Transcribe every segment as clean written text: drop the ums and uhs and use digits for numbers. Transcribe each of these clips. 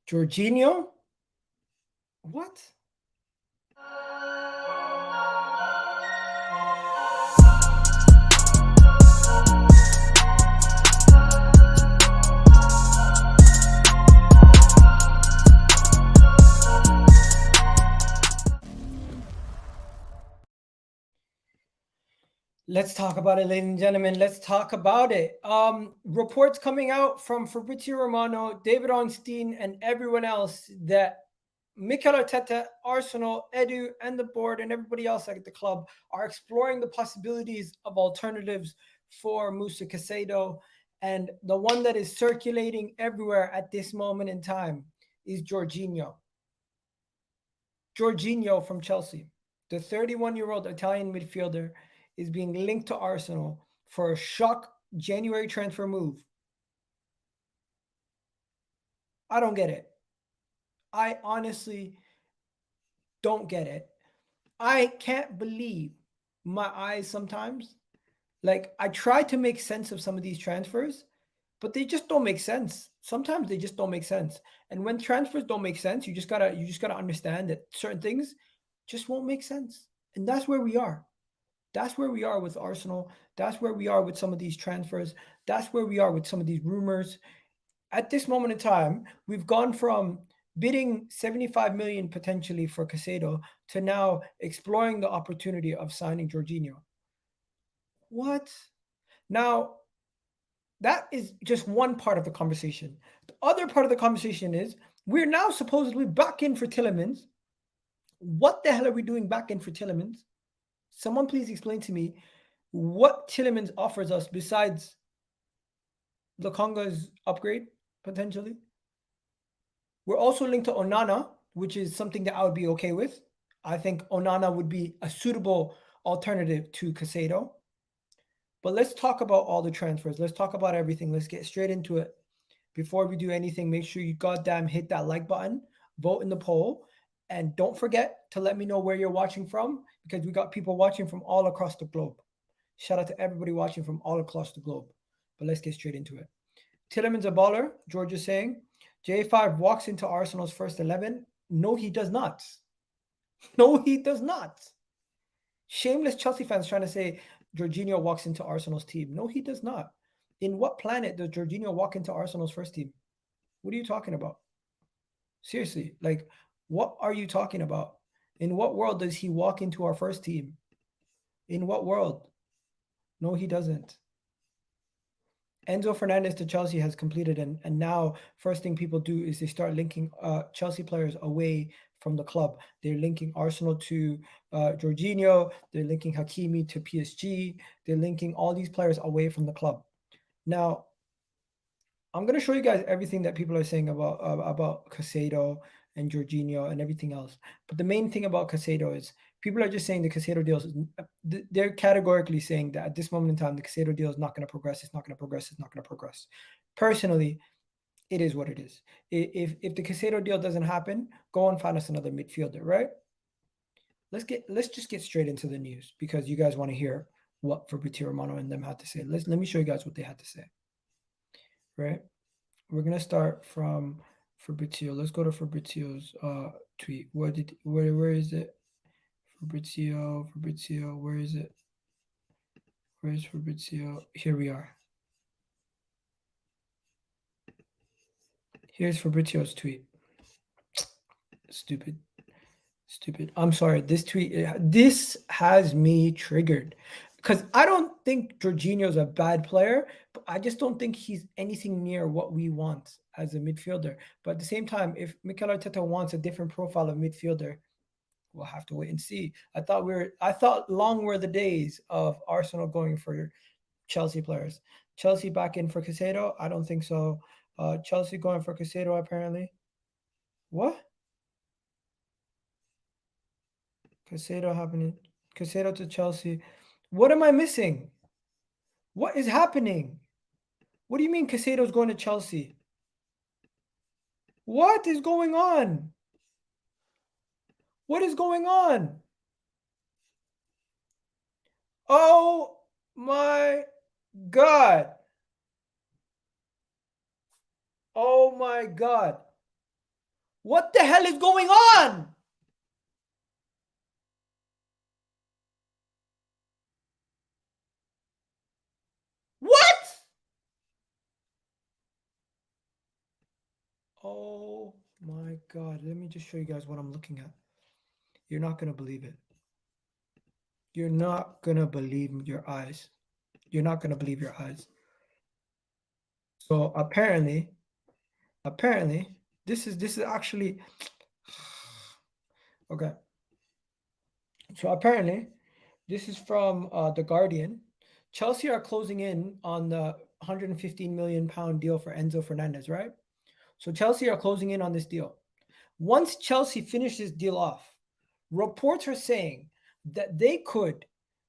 Jorginho? What? Let's talk about it, ladies and gentlemen. Let's talk about it. Reports coming out from Fabrizio Romano, David Ornstein, and everyone else that Mikel Arteta, Arsenal, Edu, and the board, and everybody else at the club are exploring the possibilities of alternatives for Moises Caicedo. And the one that is circulating everywhere at this moment in time is Jorginho. Jorginho from Chelsea, the 31-year-old Italian midfielder, is being linked to Arsenal for a shock January transfer move. I don't get it. I honestly don't get it. I can't believe my eyes sometimes. Like, I try to make sense of some of these transfers, but they just don't make sense. Sometimes they just don't make sense. And when transfers don't make sense, you just gotta understand that certain things just won't make sense. And that's where we are. That's where we are with Arsenal. That's where we are with some of these transfers. That's where we are with some of these rumors. At this moment in time, we've gone from bidding 75 million potentially for Caicedo to now exploring the opportunity of signing Jorginho. What? Now, that is just one part of the conversation. The other part of the conversation is we're now supposedly back in for Tielemans. What the hell are we doing back in for Tielemans? Someone please explain to me what Tielemans offers us besides Lokonga's upgrade, potentially. We're also linked to Onana, which is something that I would be okay with. I think Onana would be a suitable alternative to Caicedo. But let's talk about all the transfers. Let's talk about everything. Let's get straight into it. Before we do anything, make sure you goddamn hit that like button, vote in the poll, and don't forget to let me know where you're watching from, because we got people watching from all across the globe. Shout out to everybody watching from all across the globe. But let's get straight into it. Tielemans a baller, George is saying. J5 walks into Arsenal's first 11. No, he does not. No, he does not. Shameless Chelsea fans trying to say Jorginho walks into Arsenal's team. No, he does not. In what planet does Jorginho walk into Arsenal's first team? What are you talking about? Seriously, like, what are you talking about? In what world does he walk into our first team? In what world? No, he doesn't. Enzo Fernández to Chelsea has completed, and now first thing people do is they start linking Chelsea players away from the club. They're linking Arsenal to Jorginho. They're linking Hakimi to PSG. They're linking all these players away from the club. Now, I'm going to show you guys everything that people are saying about Caicedo and Jorginho and everything else. But the main thing about Caicedo is people are just saying the Caicedo deal is, they're categorically saying that at this moment in time, the Caicedo deal is not going to progress. It's not going to progress. It's not going to progress. Personally, it is what it is. If the Caicedo deal doesn't happen, go and find us another midfielder, right? Let's just get straight into the news, because you guys want to hear what Fabrizio Romano and them had to say. Let me show you guys what they had to say. Right? We're gonna start from Fabrizio. Let's go to Fabrizio's tweet. Where is it? Fabrizio, where is it? Where is Fabrizio? Here we are. Here's Fabrizio's tweet. Stupid. I'm sorry. This tweet, this has me triggered, because I don't think Jorginho's a bad player, but I just don't think he's anything near what we want as a midfielder. But at the same time, if Mikel Arteta wants a different profile of midfielder, we'll have to wait and see. I thought long were the days of Arsenal going for Chelsea players. Chelsea back in for Caicedo? I don't think so. Chelsea going for Caicedo apparently. What? Caicedo happening. Caicedo to Chelsea. What am I missing? What is happening? What do you mean Caicedo's going to Chelsea? What is going on? What is going on? Oh my God. Oh my God. What the hell is going on? What? Oh my God. Let me just show you guys what I'm looking at. You're not going to believe it. You're not going to believe your eyes. You're not going to believe your eyes. So apparently, this is actually okay. So apparently, this is from The Guardian. Chelsea are closing in on the 115 million pound deal for Enzo Fernández, right? So Chelsea are closing in on this deal. Once Chelsea finish this deal off, reports are saying that they could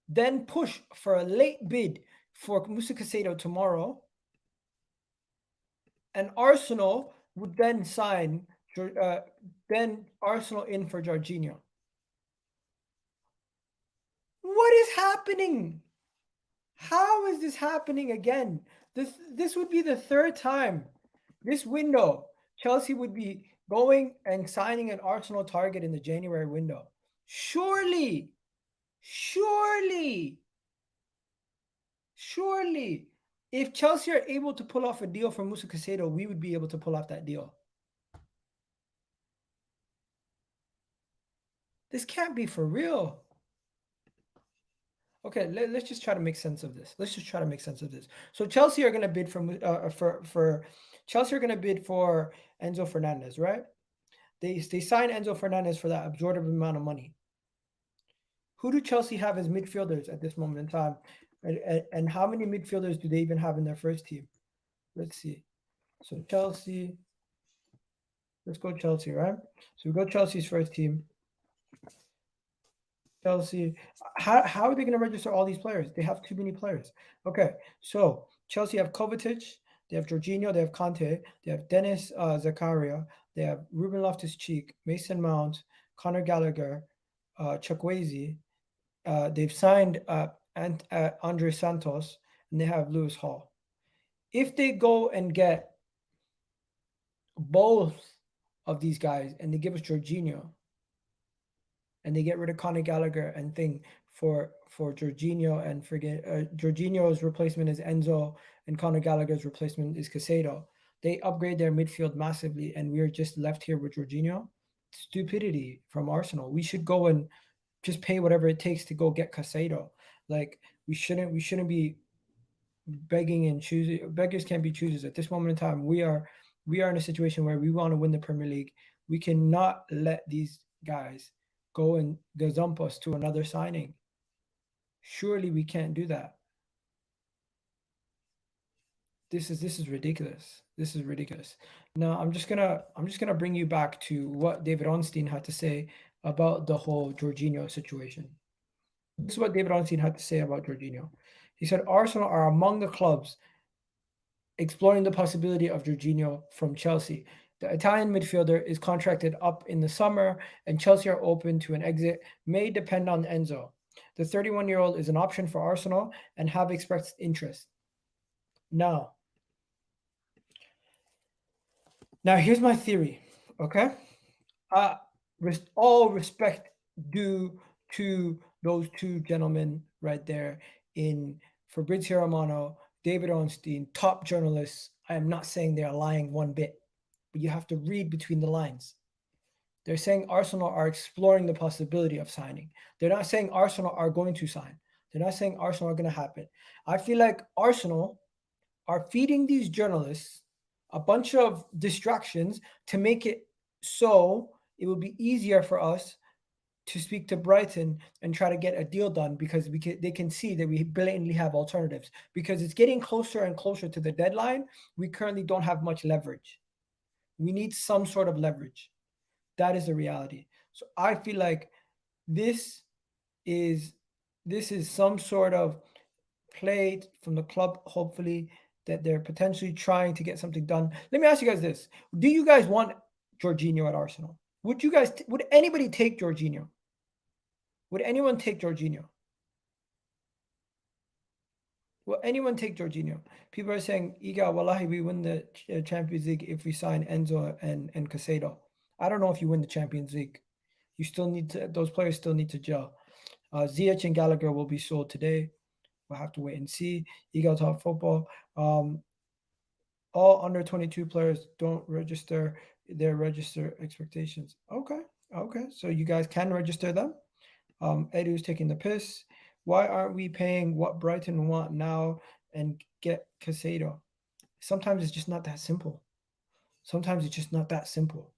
then push for a late bid for Moises Caicedo tomorrow, and Arsenal would then sign then Arsenal in for Jorginho. What is happening? How is this happening again? This would be the third time this window Chelsea would be going and signing an Arsenal target in the January window. Surely, surely, surely, if Chelsea are able to pull off a deal for Moises Caicedo, we would be able to pull off that deal. This can't be for real. Okay, let's just try to make sense of this. Let's just try to make sense of this. So Chelsea are going to bid for Chelsea are going to bid for Enzo Fernández, right? They sign Enzo Fernández for that absurd amount of money. Who do Chelsea have as midfielders at this moment in time? And how many midfielders do they even have in their first team? Let's see. So Chelsea, let's go Chelsea, right? So we go Chelsea's first team. Chelsea, how are they going to register all these players? They have too many players. Okay, so Chelsea have Kovacic, they have Jorginho, they have Conte, they have Dennis Zakaria, they have Ruben Loftus-Cheek, Mason Mount, Conor Gallagher, Chukwueze. They've signed Andre Santos, and they have Lewis Hall. If they go and get both of these guys and they give us Jorginho, and they get rid of Conor Gallagher and thing for Jorginho, and forget Jorginho's replacement is Enzo and Conor Gallagher's replacement is Caicedo. They upgrade their midfield massively, and we're just left here with Jorginho. Stupidity from Arsenal. We should go and just pay whatever it takes to go get Caicedo. Like we shouldn't be begging and choosing. Beggars can't be choosers. At this moment in time, we are in a situation where we want to win the Premier League. We cannot let these guys go and gazump us to another signing. Surely we can't do that. This is ridiculous. This is ridiculous. Now I'm just gonna bring you back to what David Ornstein had to say about the whole Jorginho situation. This is what David Ornstein had to say about Jorginho. He said Arsenal are among the clubs exploring the possibility of Jorginho from Chelsea. The Italian midfielder is contracted up in the summer, and Chelsea are open to an exit, may depend on Enzo. The 31-year-old is an option for Arsenal and have expressed interest. Now here's my theory, okay? All respect due to those two gentlemen right there in Fabrizio Romano, David Ornstein, top journalists. I am not saying they are lying one bit, but you have to read between the lines. They're saying Arsenal are exploring the possibility of signing. They're not saying Arsenal are going to sign. They're not saying Arsenal are going to happen. I feel like Arsenal are feeding these journalists a bunch of distractions to make it so it will be easier for us to speak to Brighton and try to get a deal done, because they can see that we blatantly have alternatives. Because it's getting closer and closer to the deadline, we currently don't have much leverage. We need some sort of leverage. That is the reality. So I feel like this is some sort of play from the club, hopefully, that they're potentially trying to get something done. Let me ask you guys this. Do you guys want Jorginho at Arsenal? Would anybody take Jorginho? Would anyone take Jorginho? Will anyone take Jorginho? People are saying, Iga, wallahi, we win the Champions League if we sign Enzo and Caicedo. I don't know if you win the Champions League. You still need to. Those players still need to gel. Ziyech and Gallagher will be sold today. We'll have to wait and see. Eagle Top Football. All under 22 players don't register their register expectations. Okay. Okay. So you guys can register them. Edu's taking the piss. Why aren't we paying what Brighton want now and get Caicedo? Sometimes it's just not that simple. Sometimes it's just not that simple.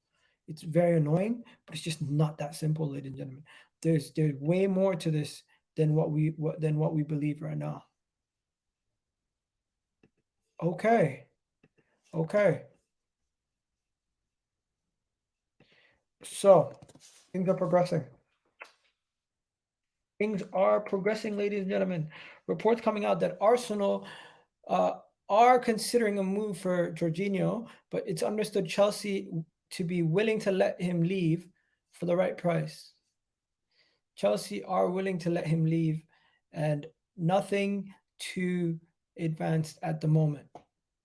It's very annoying, but it's just not that simple, ladies and gentlemen. There's way more to this than what we believe right now. Okay. Okay. So things are progressing. Things are progressing, ladies and gentlemen. Reports coming out that Arsenal uh, are considering a move for Jorginho, but it's understood Chelsea to be willing to let him leave for the right price. Chelsea are willing to let him leave, and nothing too advanced at the moment.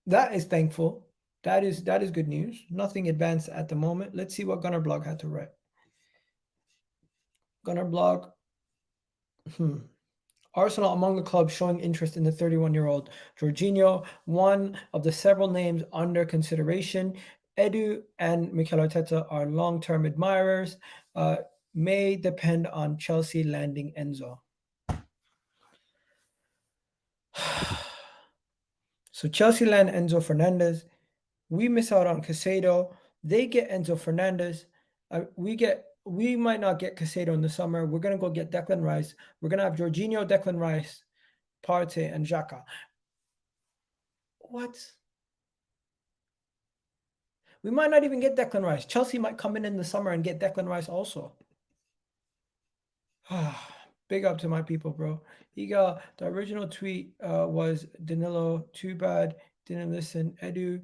That is thankful. That is good news. Nothing advanced at the moment. Let's see what Gunner Blog had to write. Gunner Blog. Arsenal among the clubs showing interest in the 31-year-old Jorginho, one of the several names under consideration. Edu and Mikel Arteta are long-term admirers. May depend on Chelsea landing Enzo. So Chelsea land Enzo Fernández. We miss out on Caicedo. They get Enzo Fernández. We might not get Caicedo in the summer. We're gonna go get Declan Rice. We're gonna have Jorginho, Declan Rice, Partey, and Xhaka. What? We might not even get Declan Rice. Chelsea might come in the summer and get Declan Rice also. Big up to my people, bro. The original tweet was Danilo, too bad, didn't listen. Edu,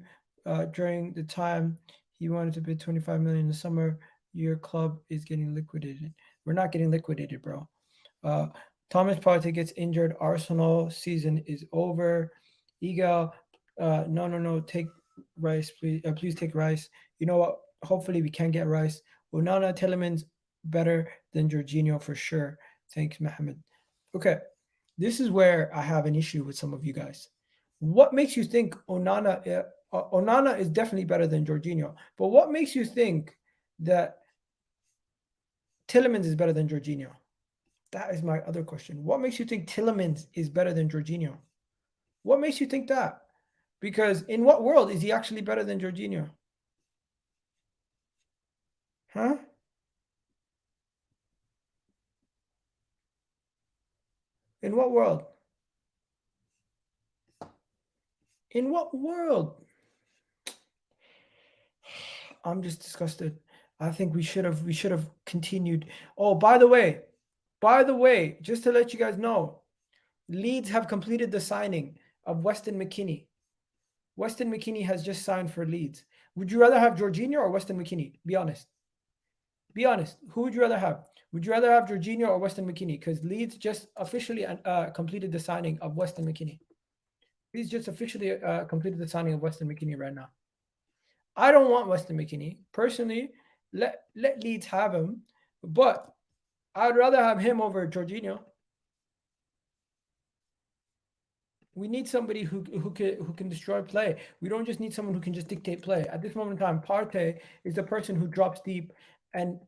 during the time he wanted to bid 25 million in the summer, your club is getting liquidated. We're not getting liquidated, bro. Thomas Partey gets injured. Arsenal season is over. Iga, no, take Rice, please. Please take Rice. You know what? Hopefully we can get Rice. Onana, Tielemans better than Jorginho for sure. Thanks, Mohammed. Okay, this is where I have an issue with some of you guys. What makes you think Onana? Onana is definitely better than Jorginho, but what makes you think that Tielemans is better than Jorginho? That is my other question. What makes you think Tielemans is better than Jorginho? What makes you think that? Because in what world is he actually better than Jorginho? Huh? In what world? In what world? I'm just disgusted. I think we should have continued. Oh, by the way, just to let you guys know, Leeds have completed the signing of Weston McKennie. Weston McKennie has just signed for Leeds. Would you rather have Jorginho or Weston McKennie? Be honest. Be honest. Who would you rather have? Would you rather have Jorginho or Weston McKennie? Because Leeds just officially completed the signing of Weston McKennie. Leeds just officially completed the signing of Weston McKennie right now. I don't want Weston McKennie. Personally, let Leeds have him. But I'd rather have him over Jorginho. We need somebody who can destroy play. We don't just need someone who can just dictate play. At this moment in time, Partey is the person who drops deep and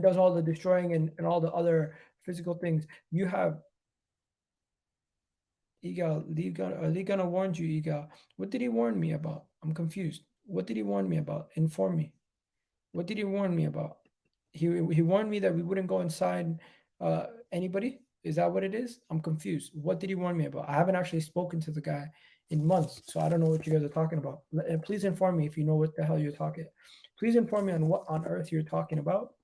does all the destroying and all the other physical things. You have Iga, Ligana warned you, Iga. What did he warn me about? I'm confused. What did he warn me about? Inform me. What did he warn me about? He warned me that we wouldn't go inside anybody. Is that what it is? I'm confused. What did he warn me about? I haven't actually spoken to the guy in months, so I don't know what you guys are talking about. Please inform me if you know what the hell you're talking. Please inform me on what on earth you're talking about,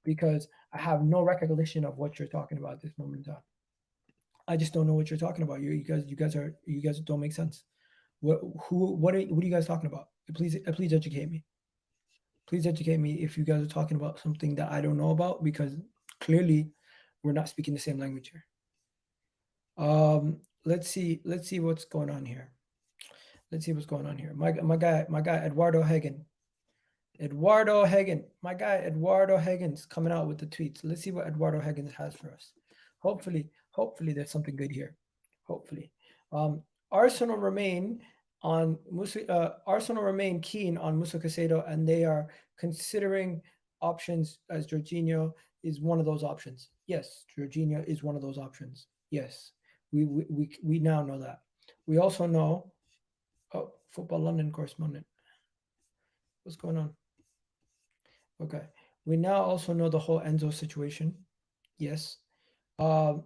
because I have no recollection of what you're talking about at this moment in time. I just don't know what you're talking about. You guys don't make sense. What are you guys talking about? Please educate me. Please educate me if you guys are talking about something that I don't know about, because clearly we're not speaking the same language here. Let's see what's going on here. Let's see what's going on here. My guy Eduardo Hagen Eduardo Hagen, my guy Eduardo Hagen's coming out with the tweets. Let's see what Eduardo Hagen has for us. Hopefully there's something good here. Hopefully. Arsenal remain Arsenal remain keen on Musa Caicedo, and they are considering options as Jorginho is one of those options. Yes, Jorginho is one of those options. Yes, we now know that. We also know, oh, Football London correspondent. What's going on? Okay. We now also know the whole Enzo situation. Yes. Um,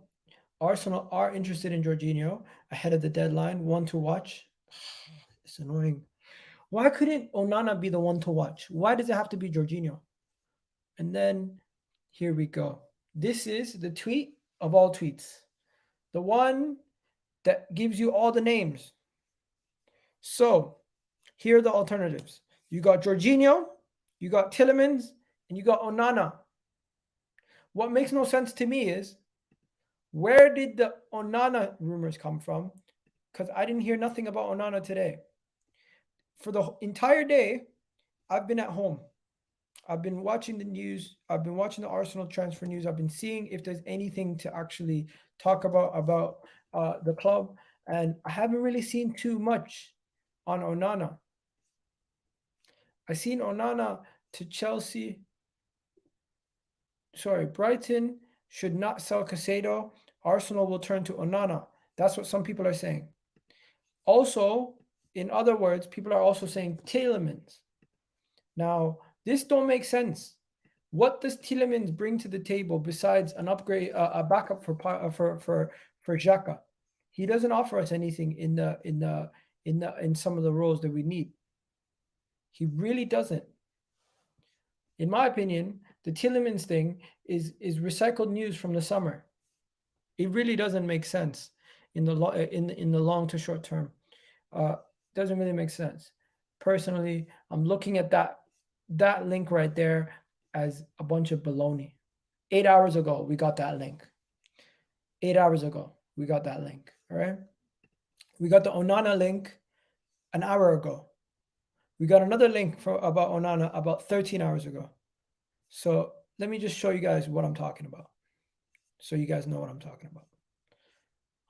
Arsenal are interested in Jorginho ahead of the deadline. One to watch. It's annoying. Why couldn't Onana be the one to watch? Why does it have to be Jorginho? And then here we go. This is the tweet of all tweets. The one that gives you all the names. So here are the alternatives. You got Jorginho, you got Tielemans, and you got Onana. What makes no sense to me is, where did the Onana rumors come from? Because I didn't hear nothing about Onana today. For the entire day, I've been at home. I've been watching the news. I've been watching the Arsenal transfer news. I've been seeing if there's anything to actually talk about the club, and I haven't really seen too much on Onana. I seen Onana to Chelsea. Sorry, Brighton should not sell Caicedo. Arsenal will turn to Onana. That's what some people are saying. Also, in other words, people are also saying Tielemans. Now, this don't make sense. What does Tielemans bring to the table besides an upgrade, a backup for Xhaka? He doesn't offer us anything in some of the roles that we need. He really doesn't. In my opinion, the Tielemans thing is recycled news from the summer. It really doesn't make sense in the long to short term. Doesn't really make sense. Personally, I'm looking at that link right there as a bunch of baloney. 8 hours ago, we got that link. 8 hours ago, we got that link. All right. We got the Onana link an hour ago. We got another link about Onana about 13 hours ago. So let me just show you guys what I'm talking about, so you guys know what I'm talking about.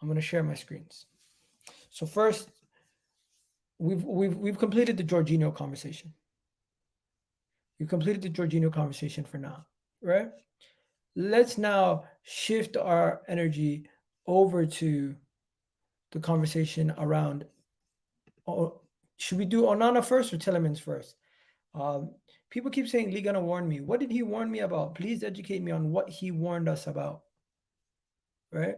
I'm going to share my screens. So first, we've completed the Jorginho conversation. We've completed the Jorginho conversation for now, right? Let's now shift our energy over to the conversation around, should we do Onana first or Tielemans first? People keep saying Lee gonna warn me. What did he warn me about? Please educate me on what he warned us about, right?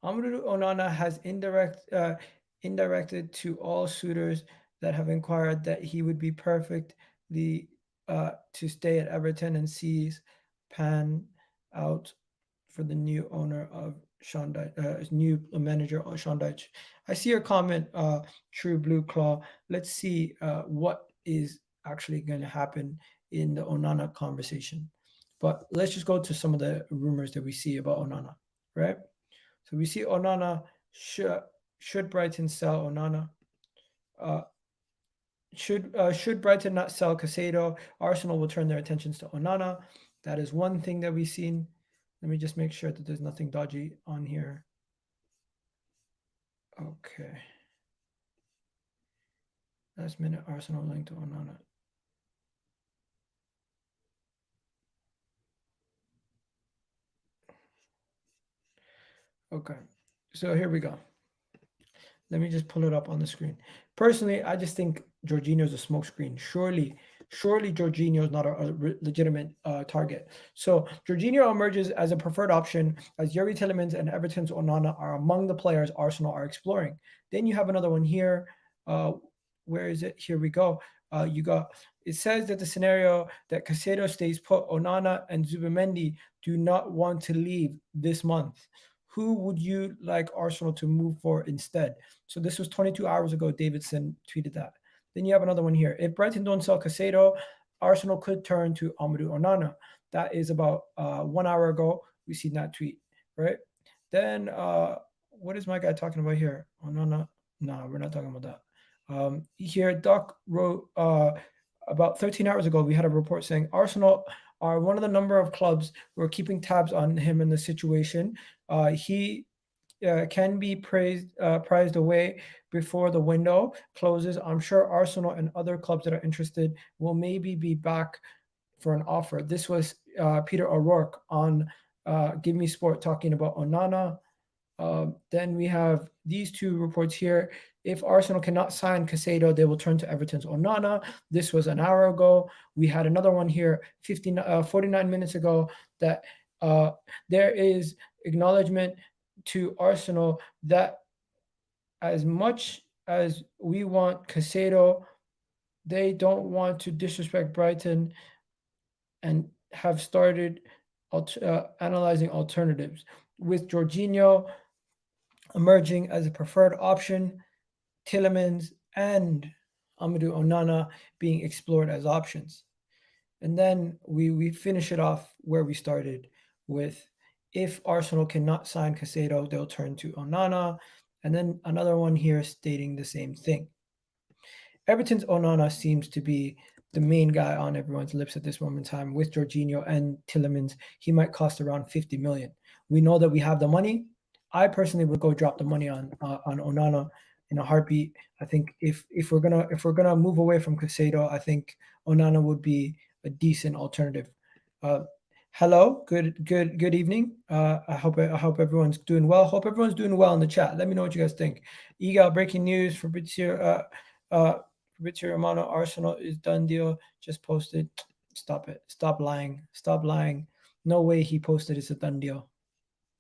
Amadou Onana has indirected to all suitors that have inquired that he would be perfectly to stay at Everton and sees pan out for the new owner of Sean Dyche, new manager Sean Dyche. I see your comment, True Blue Claw. Let's see what is actually going to happen in the Onana conversation. But let's just go to some of the rumors that we see about Onana, right? So we see Onana, should Brighton sell Onana? Should Brighton not sell Caicedo, Arsenal will turn their attentions to Onana. That is one thing that we've seen. Let me just make sure that there's nothing dodgy on here. Okay. Last minute Arsenal linked to Onana. Okay. So here we go. Let me just pull it up on the screen. Personally, I just think Jorginho is a smokescreen. Surely Jorginho is not a legitimate target. So Jorginho emerges as a preferred option as Youri Tielemans and Everton's Onana are among the players Arsenal are exploring. Then you have another one here. Where is it? Here we go. It says that the scenario that Caicedo stays put, Onana and Zubimendi do not want to leave this month. Who would you like Arsenal to move for instead? So this was 22 hours ago. Davidson tweeted that. Then you have another one here. If Brighton don't sell Caicedo, Arsenal could turn to Amadou Onana. That is about 1 hour ago. We seen that tweet, right? Then what is my guy talking about here? Onana? No, we're not talking about that. Here, Doc wrote, about 13 hours ago, we had a report saying Arsenal are one of the number of clubs who are keeping tabs on him in the situation. He can be prized away before the window closes. I'm sure Arsenal and other clubs that are interested will maybe be back for an offer. This was Peter O'Rourke on Give Me Sport talking about Onana. Then we have these two reports here. If Arsenal cannot sign Caicedo, they will turn to Everton's Onana. This was an hour ago. We had another one here 49 minutes ago that there is acknowledgement to Arsenal that as much as we want Caicedo, they don't want to disrespect Brighton and have started analyzing alternatives, with Jorginho emerging as a preferred option, Tielemans and Amadou Onana being explored as options. And then we finish it off where we started with, if Arsenal cannot sign Caicedo, they'll turn to Onana. And then another one here stating the same thing. Everton's Onana seems to be the main guy on everyone's lips at this moment in time. With Jorginho and Tielemans, he might cost around 50 million. We know that we have the money. I personally would go drop the money on Onana in a heartbeat. I think if we're gonna move away from Caicedo, I think Onana would be a decent alternative. Hello, good evening. I hope everyone's doing well. Hope everyone's doing well in the chat. Let me know what you guys think. Egal, breaking news for Fabrizio Romano, Arsenal is done deal. Just posted. Stop it. Stop lying. Stop lying. No way he posted it's a done deal.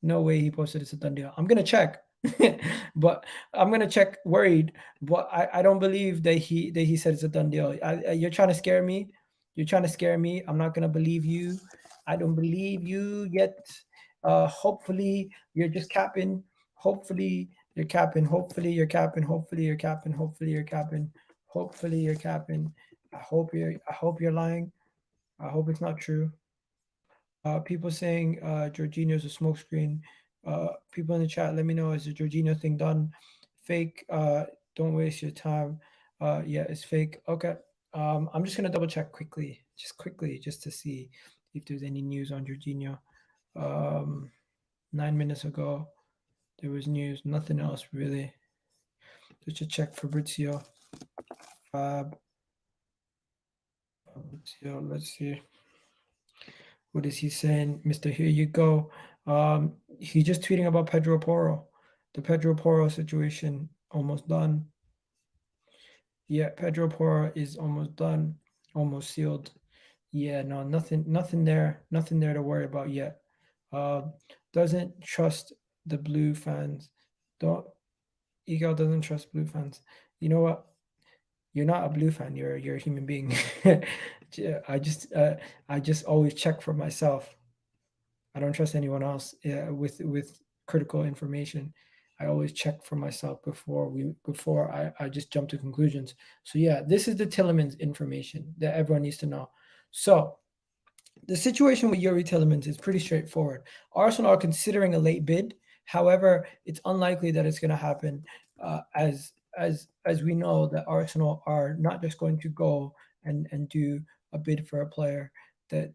No way he posted it's a done deal. I'm gonna check. But I'm gonna check worried. But I don't believe that he said it's a done deal. You're trying to scare me. You're trying to scare me. I'm not gonna believe you. I don't believe you yet. Hopefully you're just capping. Hopefully you're capping. Hopefully you're capping. Hopefully you're capping. Hopefully you're capping. Hopefully you're capping. I hope you're lying. I hope it's not true. People saying Jorginho's a smokescreen. People in the chat, let me know, is the Jorginho thing done? Fake. Don't waste your time. Yeah, it's fake. Okay. I'm just gonna double check quickly, just to see if there's any news on Jorginho. 9 minutes ago, there was news. Nothing else really. Just to check Fabrizio. Fabrizio, let's see. What is he saying? Mr. Here you go. He's just tweeting about Pedro Porro. The Pedro Porro situation almost done. Yeah, Pedro Porro is almost done, almost sealed. Yeah, no, nothing there to worry about yet. Doesn't trust the blue fans. Eagle doesn't trust blue fans. You know what? You're not a blue fan. You're a human being. I just always check for myself. I don't trust anyone else with critical information. I always check for myself before I just jump to conclusions. So yeah, this is the Tielemans information that everyone needs to know. So the situation with Youri Tielemans is pretty straightforward. Arsenal are considering a late bid. However, it's unlikely that it's going to happen, as we know that Arsenal are not just going to go and do a bid for a player that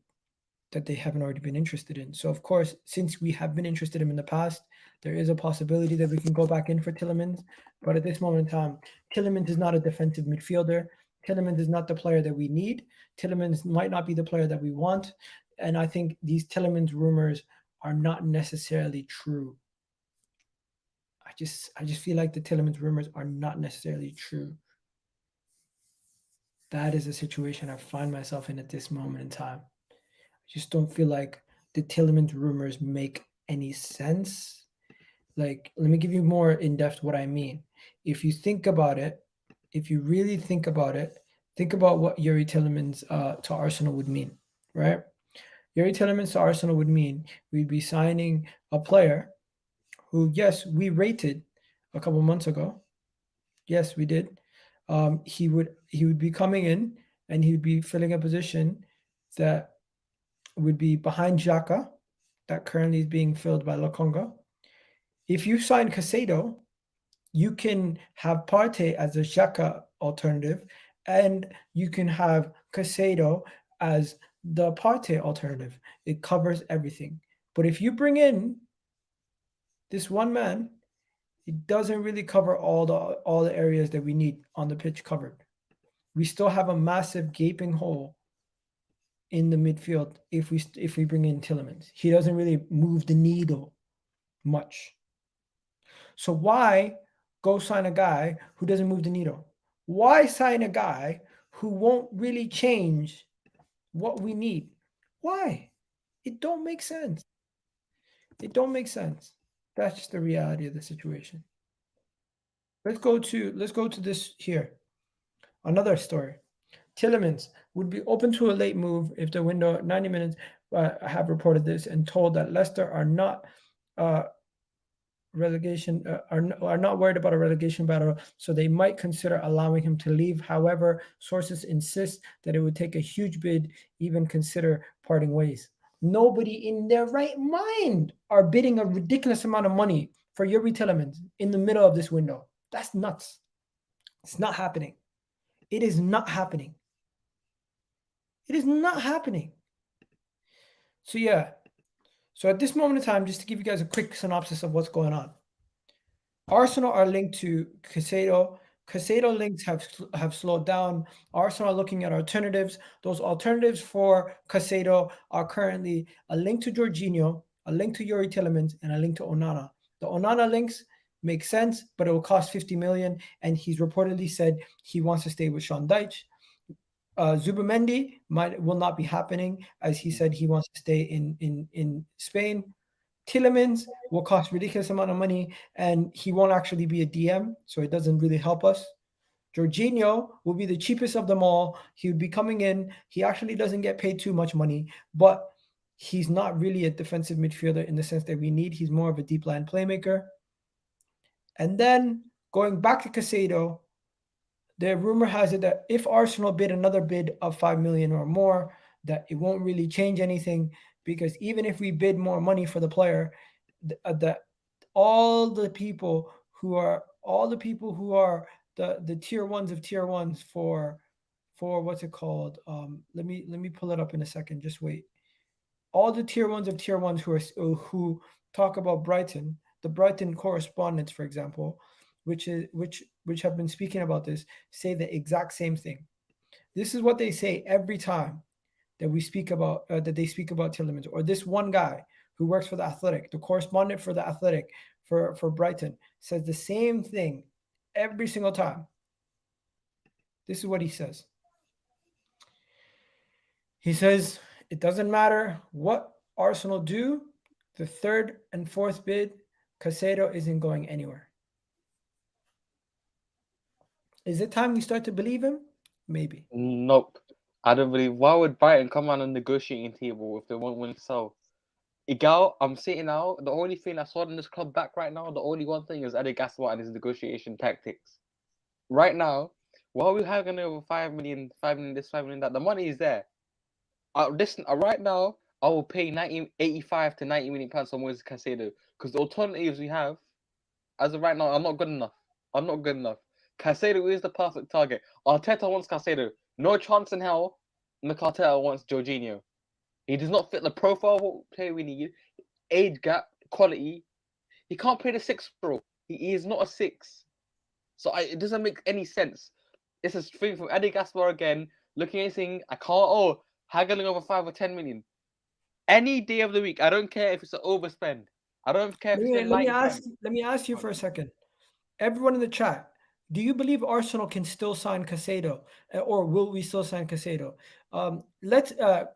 they haven't already been interested in. So of course, since we have been interested in him in the past, there is a possibility that we can go back in for Tielemans. But at this moment in time, Tielemans is not a defensive midfielder. Tielemans is not the player that we need. Tielemans might not be the player that we want. And I think these Tielemans rumors are not necessarily true. I just feel like the Tielemans rumors are not necessarily true. That is a situation I find myself in at this moment in time. I just don't feel like the Tielemans rumors make any sense. Like, let me give you more in depth what I mean. If you think about it, if you really think about it, think about what Youri Tielemans to Arsenal would mean, right? Youri Tielemans to Arsenal would mean we'd be signing a player who, yes, we rated a couple months ago. Yes, we did. He would be coming in and he would be filling a position that would be behind Xhaka, that currently is being filled by Lokonga. If you sign Caicedo, you can have Partey as a Xhaka alternative, and you can have Caicedo as the Partey alternative. It covers everything. But if you bring in this one man, it doesn't really cover all the areas that we need on the pitch covered. We still have a massive gaping hole in the midfield if we bring in Tielemans. He doesn't really move the needle much. So why go sign a guy who doesn't move the needle? Why sign a guy who won't really change what we need? Why? It don't make sense. It don't make sense. That's just the reality of the situation. Let's go to this here. Another story. Tielemans would be open to a late move if the window 90 minutes have reported this and told that Leicester are not relegation are not worried about a relegation battle, so they might consider allowing him to leave. However, sources insist that it would take a huge bid, even consider parting ways. Nobody in their right mind are bidding a ridiculous amount of money for Youri Tielemans in the middle of this window. That's nuts. It's not happening. It is not happening. It is not happening. So yeah. So at this moment in time, just to give you guys a quick synopsis of what's going on. Arsenal are linked to Caicedo. Caicedo links have slowed down. Arsenal are looking at alternatives. Those alternatives for Caicedo are currently a link to Jorginho, a link to Youri Tielemans, and a link to Onana. The Onana links make sense, but it will cost 50 million, and he's reportedly said he wants to stay with Sean Dyche. Zubamendi will not be happening, as he said he wants to stay in Spain. Tielemans will cost ridiculous amount of money, and he won't actually be a DM, so it doesn't really help us. Jorginho will be the cheapest of them all. He would be coming in. He actually doesn't get paid too much money, but he's not really a defensive midfielder in the sense that we need. He's more of a deep line playmaker. And then going back to Caicedo, the rumor has it that if Arsenal bid another bid of 5 million or more, that it won't really change anything, because even if we bid more money for the player, that all the people who are the tier ones of tier ones for what's it called? Let me pull it up in a second. Just wait. All the tier ones of tier ones who talk about Brighton, the Brighton correspondents, for example, which have been speaking about this, say the exact same thing. This is what they say every time that we speak about that they speak about Tielemans, or this one guy who works for the Athletic, the correspondent for the Athletic for Brighton, says the same thing every single time. This is what he says. He says it doesn't matter what Arsenal do, the third and fourth bid, Caicedo isn't going anywhere. Is it time we start to believe him? Maybe. Nope. I don't believe. Why would Brighton come on a negotiating table if they won't win to sell? Igal, I'm sitting now. The only thing I saw in this club back right now, the only one thing is Eddie Gaspar and his negotiation tactics. Right now, why are we having over 5 million, 5 million this, 5 million that? The money is there. Right now, I will pay 85 to 90 million pounds for Moises Caicedo, because the alternatives we have, as of right now, are not good enough. I'm not good enough. Caicedo is the perfect target. Arteta wants Caicedo. No chance in hell Mikel Arteta wants Jorginho. He does not fit the profile of what player we need. Age gap, quality. He can't play the 6 role. He is not a 6. So it doesn't make any sense. It's a thing from Eddie Gaspar again, looking at saying, I can't, haggling over 5 or 10 million. Any day of the week, I don't care if it's an overspend. I don't care if it's 90. Let me ask you for a second. Everyone in the chat, do you believe Arsenal can still sign Caicedo, or will we still sign Caicedo? Let's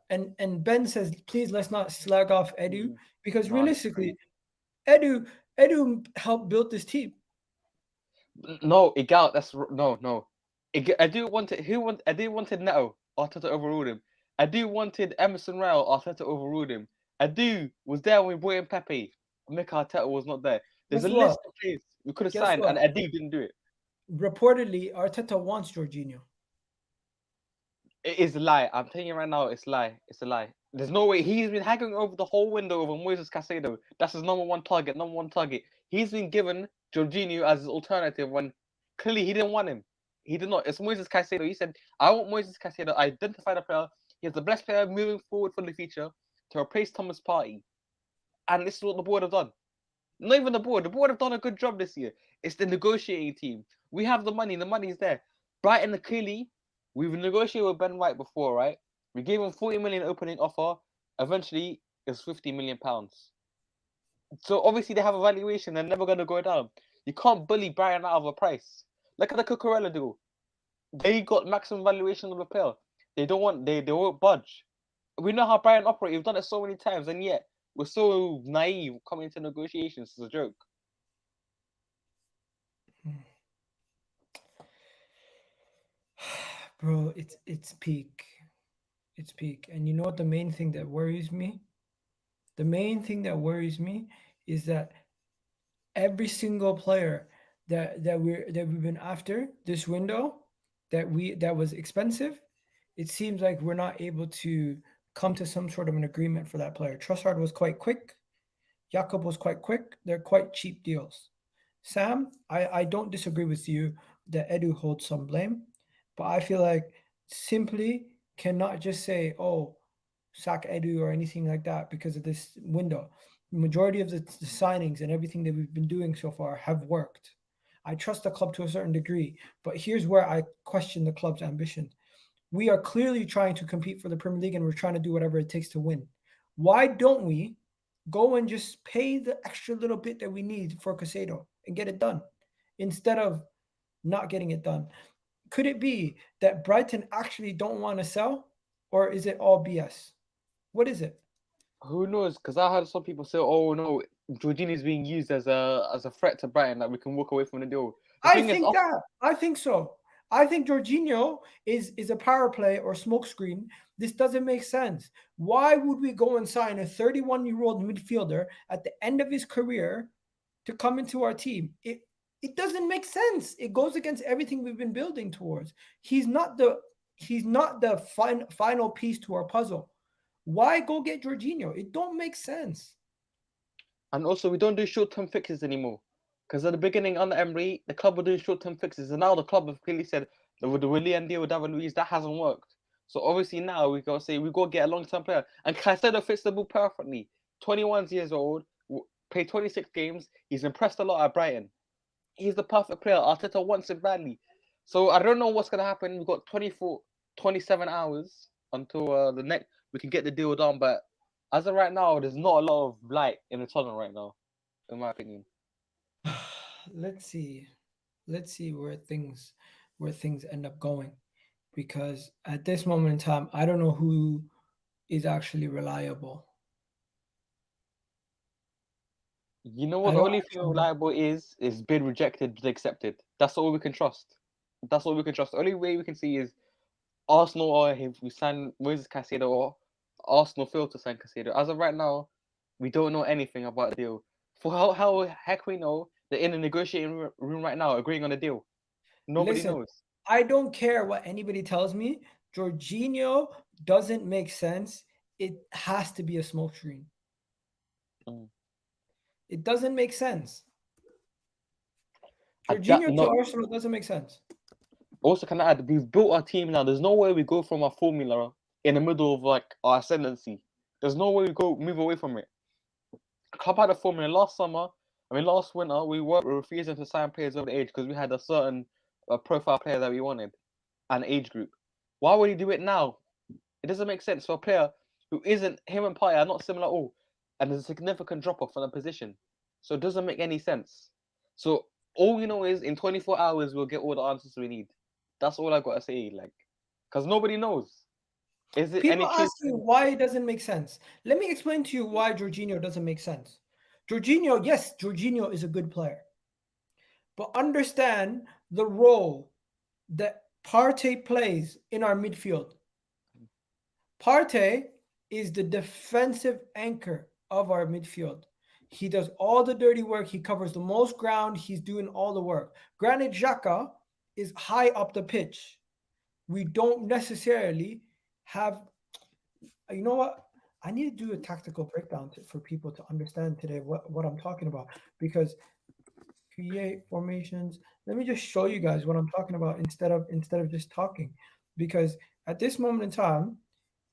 and Ben says, please let's not slag off Edu, because realistically, Edu helped build this team. No, Igal, that's no. I do wanted Neto. Arteta overruled him. I do wanted Emerson Royal. Arteta overruled him. I do was there when we brought in Pepe. Mikel Arteta was not there. There's a list of players we could have signed, and Adu didn't do it. Reportedly, Arteta wants Jorginho. It is a lie. I'm telling you right now, it's a lie. It's a lie. There's no way. He's been haggling over the whole window over Moises Caicedo. That's his number one target. He's been given Jorginho as his alternative when clearly he didn't want him. He did not. It's Moises Caicedo. He said, I want Moises Caicedo. I identified a player. He is the best player moving forward for the future to replace Thomas Partey. And this is what the board have done. Not even the board. The board have done a good job this year. It's the negotiating team. We have the money. The money is there. Brighton clearly, we've negotiated with Ben White before, right? We gave him 40 million opening offer. Eventually, it's 50 million pounds. So obviously they have a valuation. They're never going to go down. You can't bully Brighton out of a price. Look at the Cucurella deal. They got maximum valuation of the player. They won't budge. We know how Brighton operate. We've done it so many times, and yet we're so naive coming into negotiations. It's a joke. Bro, it's peak. It's peak. And you know what the main thing that worries me? The main thing that worries me is that every single player that we've been after this window that was expensive, it seems like we're not able to come to some sort of an agreement for that player. Trossard was quite quick. Jakob was quite quick. They're quite cheap deals. Sam, I don't disagree with you that Edu holds some blame, but I feel like simply cannot just say, oh, sack Edu or anything like that because of this window. The majority of the signings and everything that we've been doing so far have worked. I trust the club to a certain degree, but here's where I question the club's ambition. We are clearly trying to compete for the Premier League and we're trying to do whatever it takes to win. Why don't we go and just pay the extra little bit that we need for Caicedo and get it done instead of not getting it done? Could it be that Brighton actually don't want to sell, or is it all BS? What is it? Who knows? Because I heard some people say, "Oh no, Jorginho is being used as a threat to Brighton that we can walk away from the deal." The I thing is, think that. I think so. I think Jorginho is a power play or smokescreen. This doesn't make sense. Why would we go and sign a 31-year-old midfielder at the end of his career to come into our team? It doesn't make sense. It goes against everything we've been building towards. He's not the final piece to our puzzle. Why go get Jorginho? It don't make sense. and also we don't do short-term fixes anymore. Because at the beginning under Emery, the club were doing short-term fixes, and now the club have clearly said that with the Willian deal with David Luiz, that hasn't worked. So obviously now we gotta say we gotta get a long-term player, and Caicedo fits the bill perfectly. 21 years old, played 26 games. He's impressed a lot at Brighton. He's the perfect player. Arteta wants him badly. So I don't know what's gonna happen. We've got 24, 27 hours until the next we can get the deal done. But as of right now, there's not a lot of light in the tunnel right now, in my opinion. let's see. Let's see where things end up going. Because at this moment in time, I don't know who is actually reliable. You know I what the don't only thing actually know. reliable is bid rejected, bid accepted. That's all we can trust. That's all we can trust. The only way we can see is Arsenal or if we sign Moises Caicedo or Arsenal fail to sign Caicedo. As of right now, we don't know anything about the deal. For how heck we know they're in the negotiating room right now agreeing on a deal. Nobody Listen, knows. I don't care what anybody tells me. Jorginho doesn't make sense. It has to be a smoke screen. Mm. It doesn't make sense. That Jorginho to not Arsenal doesn't make sense. also can I add we've built our team now. There's no way we go from our formula in the middle of like our ascendancy. There's no way we go move away from it. Club had a formula last summer. I mean, last winter we were refusing to sign players over the age because we had a certain profile player that we wanted, an age group. Why would he do it now? It doesn't make sense for a player who isn't him and Paya are not similar at all, and there's a significant drop off in the position. So it doesn't make any sense. So all we know is in 24 hours we'll get all the answers we need. That's all I gotta say, like, because nobody knows. Is it People any truth? ask you why it doesn't make sense. Let me explain to you why Jorginho doesn't make sense. Jorginho, yes, Jorginho is a good player, but understand the role that Partey plays in our midfield. Partey is the defensive anchor of our midfield. He does all the dirty work. He covers the most ground. He's doing all the work. Granit Xhaka is high up the pitch. We don't necessarily have. You know what? I need to do a tactical breakdown for people to understand today what I'm talking about because create formations, Let me just show you guys what I'm talking about instead of just talking, because at this moment in time,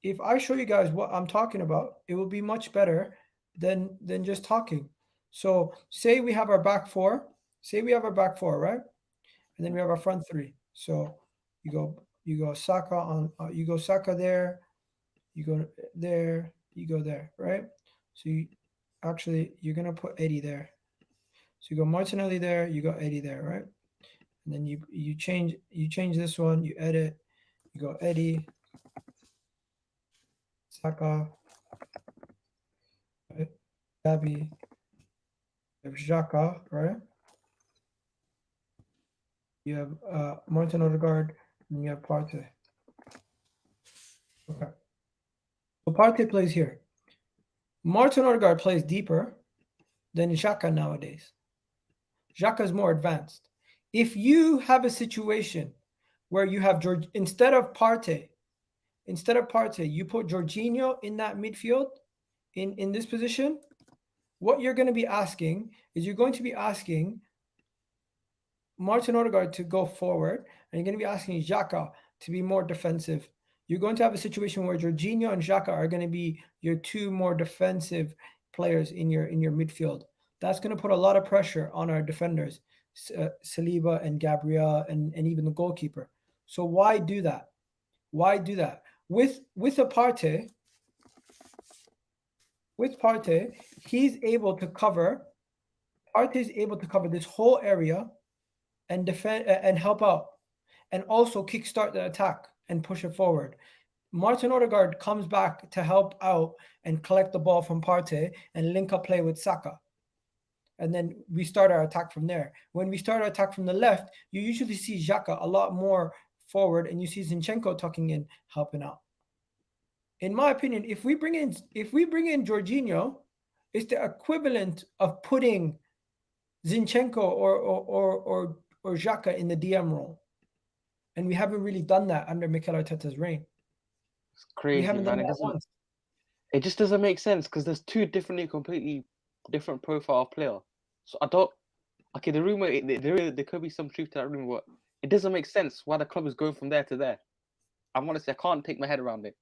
if I show you guys what I'm talking about, it will be much better than just talking. So say we have our back four. Say we have our back four, right? And then we have our front three. So you go Saka on you go Saka there, you go there, you go there, right? So you're gonna put Eddie there. So you go Martinelli there, you go Eddie there, right? And then you change this one, you edit, you go Eddie, Saka, right? Gabi, Xhaka, right? You have Martin Odegaard, and you have Partey. Okay. So Partey plays here. Martin Odegaard plays deeper than Xhaka nowadays. Xhaka is more advanced. If you have a situation where you have instead of Partey, you put Jorginho in that midfield, in this position, what you're going to be asking is you're going to be asking Martin Odegaard to go forward, and you're going to be asking Xhaka to be more defensive. You're going to have a situation where Jorginho and Xhaka are going to be your two more defensive players in your midfield. That's going to put a lot of pressure on our defenders, Saliba and Gabriel, and even the goalkeeper. So why do that? Why do that? With Partey, he's able to cover. Partey's able to cover this whole area and defend and help out, and also kickstart the attack and push it forward. Martin Odegaard comes back to help out and collect the ball from Partey and link up play with Saka. And then we start our attack from there. When we start our attack from the left, you usually see Xhaka a lot more forward, and you see Zinchenko tucking in, helping out. In my opinion, if we bring in Jorginho, it's the equivalent of putting Zinchenko or Xhaka in the DM role. And we haven't really done that under Mikel Arteta's reign. It's crazy, We haven't man. done that once. It just doesn't make sense because there's two completely different profile of player. So I don't. Okay, the rumor there could be some truth to that rumor, but it doesn't make sense why the club is going from there to there. I'm honestly, I can't take my head around it.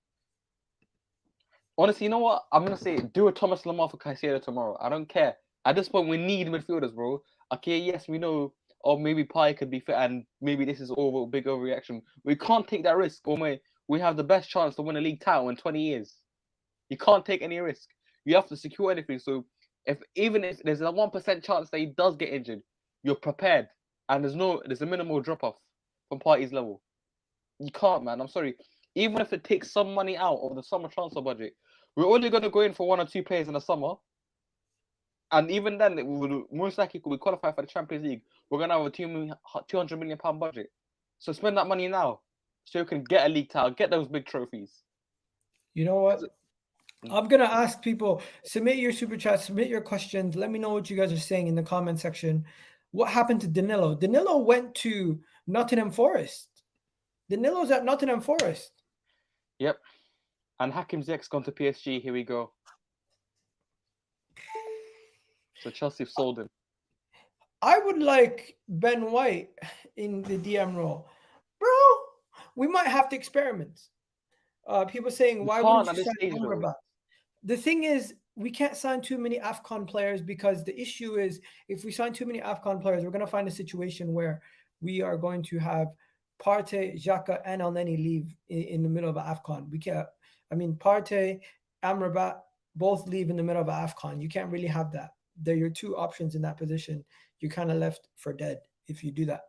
Honestly, you know what? I'm gonna say do a Thomas Lemar for Caicedo tomorrow. I don't care. At this point, we need midfielders, bro. Okay, yes, we know. Or maybe Pai could be fit, and maybe this is all a big overreaction. We can't take that risk. Or we have the best chance to win a league title in 20 years. You can't take any risk. You have to secure anything. So even if there's a 1% chance that he does get injured, you're prepared, and there's a minimal drop off from Partey's level. You can't, man. I'm sorry. Even if it takes some money out of the summer transfer budget, we're only going to go in for 1 or 2 players in the summer. And even then, it would most likely we qualify for the Champions League. We're going to have a £200 million budget. So spend that money now so you can get a league title, get those big trophies. You know what? I'm going to ask people, submit your super chats, submit your questions. Let me know what you guys are saying in the comment section. What happened to Danilo? Danilo went to Nottingham Forest. Danilo's at Nottingham Forest. Yep. And Hakim Ziyech's gone to PSG. Here we go. So Chelsea sold him. I would like Ben White in the DM role. Bro, we might have to experiment. People saying, why wouldn't you sign Amrabat? The thing is, we can't sign too many AFCON players because the issue is if we sign too many AFCON players, we're going to find a situation where we are going to have Partey, Xhaka, and Elneny leave in the middle of AFCON. We can't. I mean, Partey, Amrabat both leave in the middle of AFCON. You can't really have that. They're your two options in that position. You're kind of left for dead if you do that.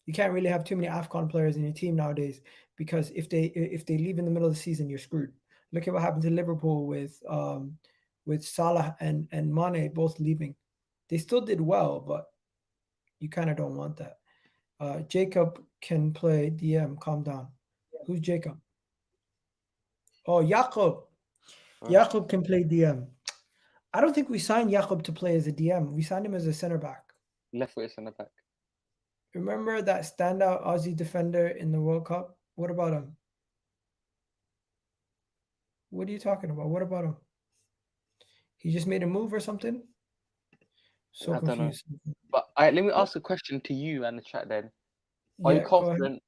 You can't really have too many AFCON players in your team nowadays because if they leave in the middle of the season, you're screwed. Look at what happened to Liverpool with Salah and Mane both leaving. They still did well, but you kind of don't want that. Jacob can play DM. Calm down. Who's Jacob? Oh, Jakob. Jakob can play DM. I don't think we signed Jakob to play as a DM. We signed him as a center back. Left-footed center back. Remember that standout Aussie defender in the World Cup? What about him? What are you talking about? What about him? He just made a move or something? So confused. But All right, let me ask a question to you and the chat then. Are you Yeah, go ahead. confident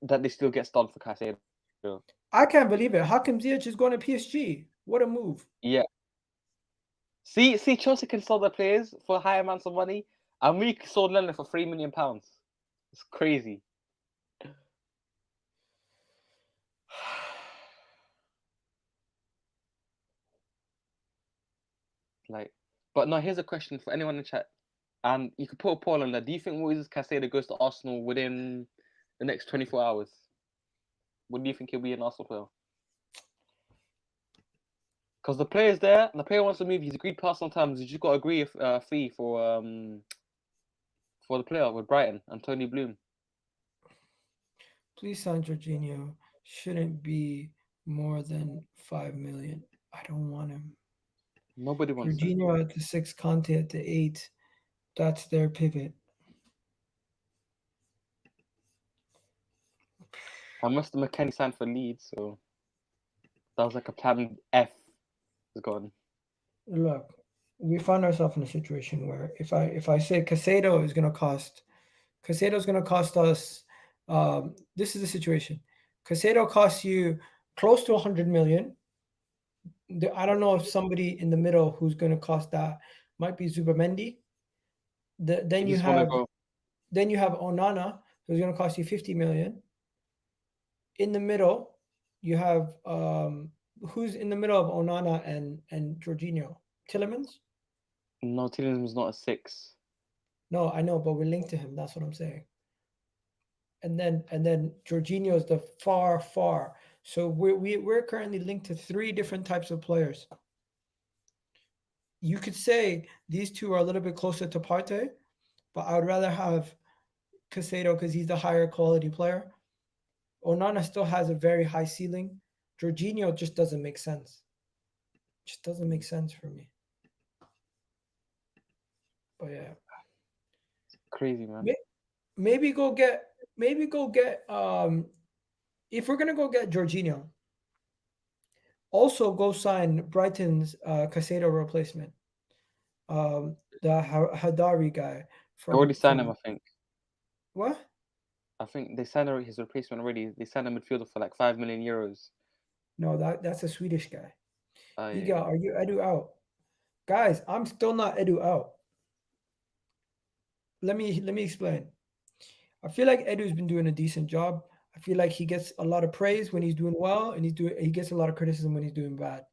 that this still gets done for Caicedo? I can't believe it. Hakim Ziyech is going to PSG. What a move. Yeah. See, Chelsea can sell their players for high amounts of money, and we sold Lennon for £3 million. It's crazy. Like, but no. Here's a question for anyone in the chat, and you could put a poll on that. Do you think Moises Caicedo goes to Arsenal within the next 24 hours? When do you think he'll be an Arsenal player? Because the player's there, and the player wants to move. He's agreed personal terms. You just got to agree a fee for the player with Brighton and Tony Bloom. Please sign Jorginho. Shouldn't be more than 5 million. I don't want him. Nobody wants him. Jorginho at the 6, Conte at the 8. That's their pivot. And Weston McKennie signed for Leeds, so that was like a plan F. Is gone. Look, we find ourselves in a situation where if I say Caicedo is going to cost us. This is the situation. Caicedo costs you close to 100 million. I don't know if somebody in the middle who's going to cost that might be Zubamendi. Then You you just want to have go. Onana, who's going to cost you 50 million. In the middle, you have who's in the middle of Onana and Jorginho? Tielemans? No, Tielemans was not a 6. No, I know, but we're linked to him. That's what I'm saying. And then Jorginho is the far. So we're currently linked to 3 different types of players. You could say these two are a little bit closer to Partey, but I would rather have Caicedo because he's the higher quality player. Onana still has a very high ceiling. Jorginho just doesn't make sense. Just doesn't make sense for me. But yeah, Crazy, man. maybe go get if we're gonna go get Jorginho, also go sign Brighton's Caicedo replacement, the Hadari guy They already signed him, from I think. what? I think they signed his replacement already. They signed a midfielder for like €5 million. No, that's a Swedish guy. Yeah. Iga, are you Edu out? Guys, I'm still not Edu out. Let me explain. I feel like Edu's been doing a decent job. I feel like he gets a lot of praise when he's doing well, and he gets a lot of criticism when he's doing bad.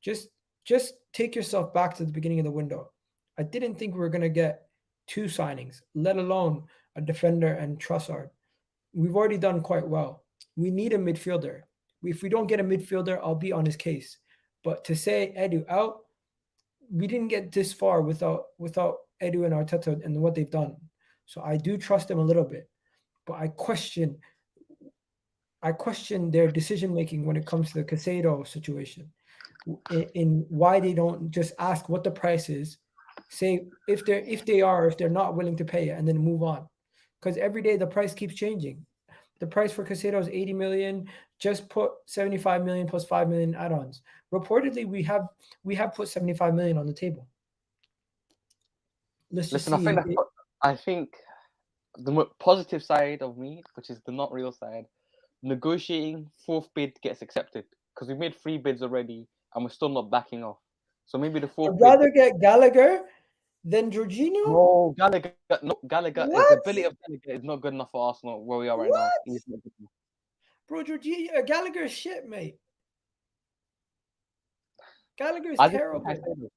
Just just take yourself back to the beginning of the window. I didn't think we were gonna get 2 signings, let alone a defender and Trossard. We've already done quite well. We need a midfielder. If we don't get a midfielder, I'll be on his case. But to say Edu out, we didn't get this far without Edu and Arteta and what they've done. So I do trust them a little bit, but I question their decision making when it comes to the Caicedo situation. In why they don't just ask what the price is, say if they're not willing to pay it, and then move on. Because every day the price keeps changing. The price for Caicedo is 80 million. Just put 75 million plus 5 million add-ons. Reportedly, we have put 75 million on the table. Let's just Listen, see. I think the positive side of me, which is the not real side, negotiating 4th bid gets accepted because we made 3 bids already and we're still not backing off. So maybe the 4th I'd bid. rather get Gallagher than Jorginho. No, Gallagher. No, Gallagher. What? The ability of Gallagher is not good enough for Arsenal where we are right now. He's not good enough. Bro, Jorginho, Gallagher is shit, mate. Gallagher is I just terrible.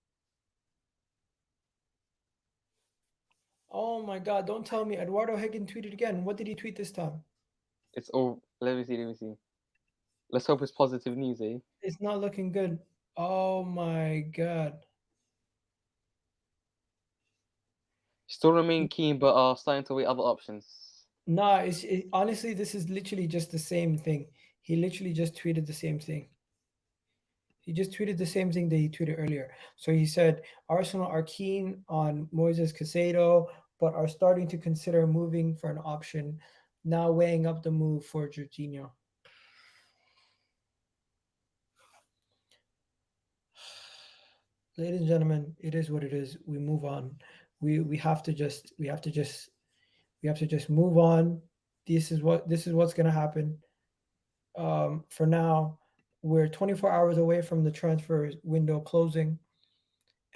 Oh my God! Don't tell me Eduardo Higgin tweeted again. What did he tweet this time? It's all. Let me see. Let's hope it's positive news, eh? It's not looking good. Oh my God! Still remain keen, but are starting to weigh other options. Nah, honestly, this is literally just the same thing. He literally just tweeted the same thing. He just tweeted the same thing that he tweeted earlier. So he said Arsenal are keen on Moises Caicedo, but are starting to consider moving for an option. Now weighing up the move for Jorginho. Ladies and gentlemen, it is what it is. We move on. we have to just move on. This is what's gonna happen. For now, we're 24 hours away from the transfer window closing.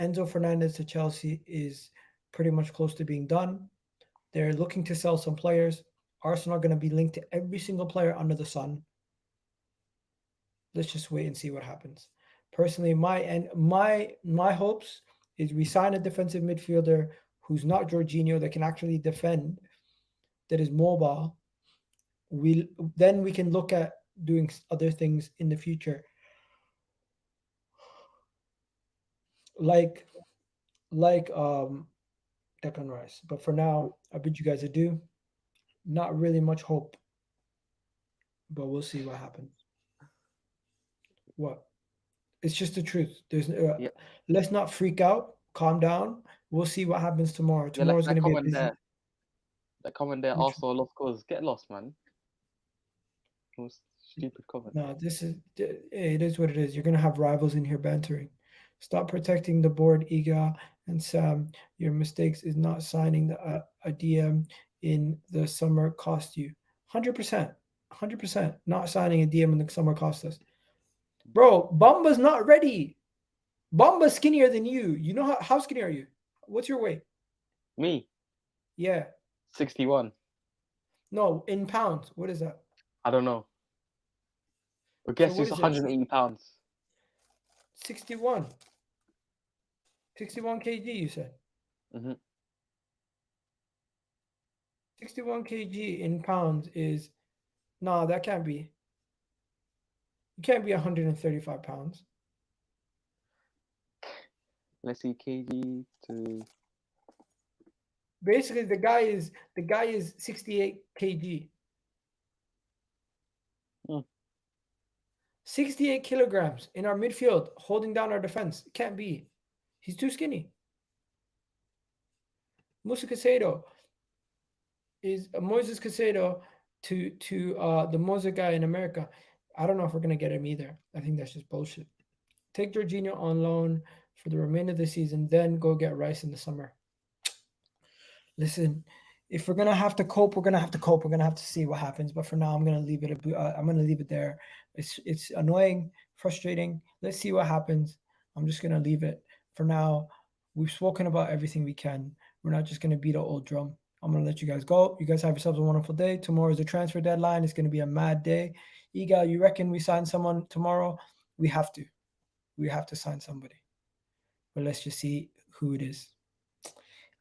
Enzo Fernández to Chelsea is pretty much close to being done. They're looking to sell some players. Arsenal are going to be linked to every single player under the sun. Let's just wait and see what happens. Personally, my hopes is we sign a defensive midfielder who's not Jorginho, that can actually defend, that is mobile. Then we can look at doing other things in the future, like Declan Rice. But for now, I bid you guys adieu. Not really much hope, but we'll see what happens. What? It's just the truth. There's Yeah. Let's not freak out. Calm down. We'll see what happens tomorrow. Tomorrow's going to be a busy. That comment there Which also lost cause. Get lost, man. Most stupid comment. No, it is what it is. You're going to have rivals in here bantering. Stop protecting the board, Iga and Sam. Your mistakes is not signing a DM in the summer cost you. 100%. 100%. Not signing a DM in the summer cost us. Bro, Bamba's not ready. Bamba's skinnier than you. You know how skinny are you? What's your weight? Me? Yeah. 61. No, in pounds. What is that? I don't know. But guess who's 180 pounds? 61. 61 kg, you said? Mm-hmm. 61 kg in pounds is... No, that can't be. You can't be 135 pounds. Let's see, kg to... Basically, the guy is 68 kg. 68 kilograms in our midfield, holding down our defense. It can't be. He's too skinny. Moises Caicedo is Moises Caicedo to the Moises guy in America. I don't know if we're gonna get him either. I think that's just bullshit. Take Jorginho on loan for the remainder of the season, then go get Rice in the summer. Listen, if we're gonna have to cope, we're gonna have to cope. We're gonna have to see what happens. But for now, I'm gonna leave it. I'm gonna leave it there. It's annoying, frustrating. Let's see what happens. I'm just gonna leave it for now. We've spoken about everything we can. We're not just gonna beat an old drum. I'm gonna let you guys go. You guys have yourselves a wonderful day. Tomorrow is the transfer deadline. It's gonna be a mad day. Iga, you reckon we sign someone tomorrow? We have to. We have to sign somebody. But let's just see who it is.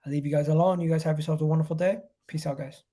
I'll leave you guys alone. You guys have yourselves a wonderful day. Peace out, guys.